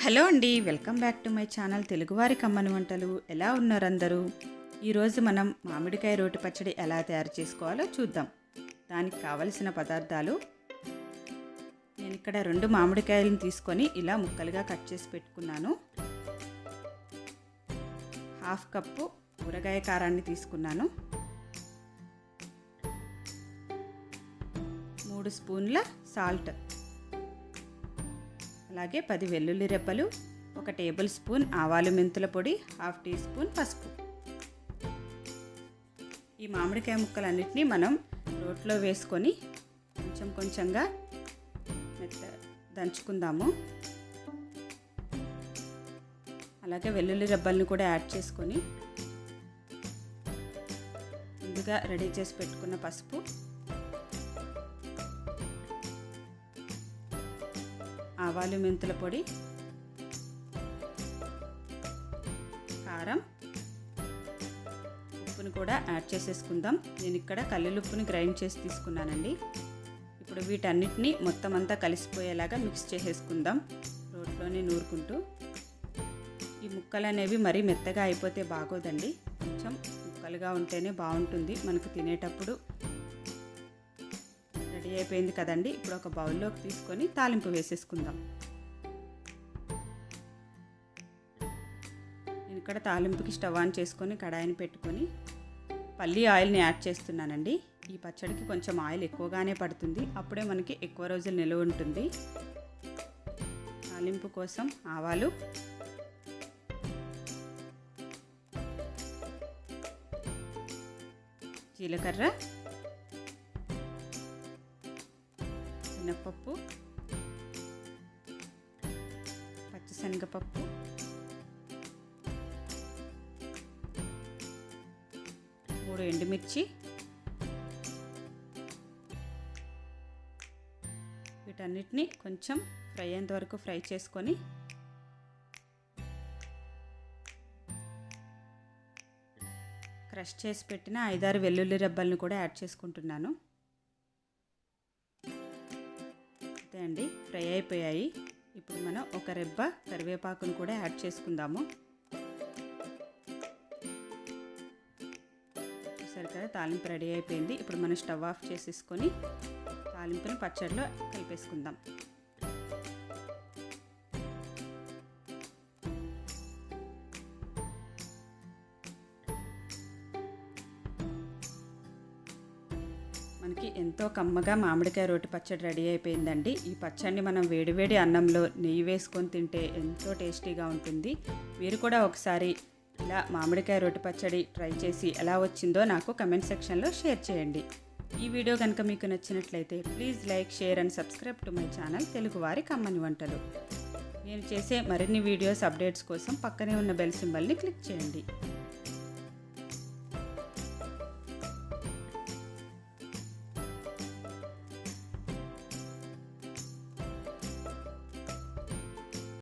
Hello అండి, welcome back to my channel తెలుగువారి కమ్మని వంటలు. ఎలా ఉన్నారు అందరూ? ఈరోజు మనం మామిడికాయ రోటి పచ్చడి ఎలా తయారు చేసుకోవాలో చూద్దాం. దానికి కావలసిన పదార్థాలు, నేను ఇక్కడ 2 మామిడికాయలను తీసుకొని ఇలా ముక్కలుగా కట్ చేసి పెట్టుకున్నాను. 1/2 కప్పు ఊరగాయ కారాన్ని తీసుకున్నాను. 3 స్పూన్ల సాల్ట్, అలాగే 10 వెల్లుల్లి రెబ్బలు, 1 టేబుల్ స్పూన్ ఆవాలు మెంతుల పొడి, 1/2 టీ స్పూన్ పసుపు. ఈ మామిడికాయ ముక్కలన్నిటినీ మనం రోట్లో వేసుకొని కొంచెం కొంచెంగా దంచుకుందాము. అలాగే వెల్లుల్లి రెబ్బల్ని కూడా యాడ్ చేసుకొని ముందుగా రెడీ చేసి పెట్టుకున్న పసుపు, ఆవాలు మెంతుల పొడి, కారం, ఉప్పును కూడా యాడ్ చేసేసుకుందాం. నేను ఇక్కడ కల్లులుప్పుని గ్రైండ్ చేసి తీసుకున్నానండి. ఇప్పుడు వీటన్నిటిని మొత్తం అంతా కలిసిపోయేలాగా మిక్స్ చేసేసుకుందాం రోట్లోనే నూరుకుంటూ. ఈ ముక్కలు అనేవి మరీ మెత్తగా అయిపోతే బాగోదండి, కొంచెం ముక్కలుగా ఉంటేనే బాగుంటుంది మనకు తినేటప్పుడు. రెడీ అయిపోయింది కదండి. ఇప్పుడు ఒక బౌల్లోకి తీసుకొని తాలింపు వేసేసుకుందాం. నేను ఇక్కడ తాలింపుకి స్టవ్ ఆన్ చేసుకొని కడాయిని పెట్టుకొని పల్లి ఆయిల్ని యాడ్ చేస్తున్నానండి. ఈ పచ్చడికి కొంచెం ఆయిల్ ఎక్కువగానే పడుతుంది, అప్పుడే మనకి ఎక్కువ రోజులు నిలువ ఉంటుంది. తాలింపు కోసం ఆవాలు, జీలకర్ర, శనగపప్పు, పచ్చిశనగపప్పు, మూడు ఎండుమిర్చి, వీటన్నిటిని కొంచెం ఫ్రై అయ్యేంత వరకు ఫ్రై చేసుకొని క్రష్ చేసి పెట్టిన 5-6 వెల్లుల్లి రెబ్బలను కూడా యాడ్ చేసుకుంటున్నాను. అంతే అండి, ఫ్రై అయిపోయాయి. ఇప్పుడు మనం ఒక రెబ్బ కరివేపాకును కూడా యాడ్ చేసుకుందాము. చూసారు కదా, తాలింపు రెడీ అయిపోయింది. ఇప్పుడు మనం స్టవ్ ఆఫ్ చేసేసుకొని తాలింపుని పచ్చడిలో కలిపేసుకుందాం. మనకి ఎంతో కమ్మగా మామిడికాయ రోటి పచ్చడి రెడీ అయిపోయిందండి. ఈ పచ్చడిని మనం వేడివేడి అన్నంలో నెయ్యి వేసుకొని తింటే ఎంతో టేస్టీగా ఉంటుంది. మీరు కూడా ఒకసారి ఇలా మామిడికాయ రోటి పచ్చడి ట్రై చేసి ఎలా వచ్చిందో నాకు కమెంట్ సెక్షన్లో షేర్ చేయండి. ఈ వీడియో కనుక మీకు నచ్చినట్లయితే please like, share and subscribe to my channel తెలుగువారి కమ్మని వంటలు. నేను చేసే మరిన్ని వీడియోస్ అప్డేట్స్ కోసం పక్కనే ఉన్న బెల్ సింబల్ని క్లిక్ చేయండి.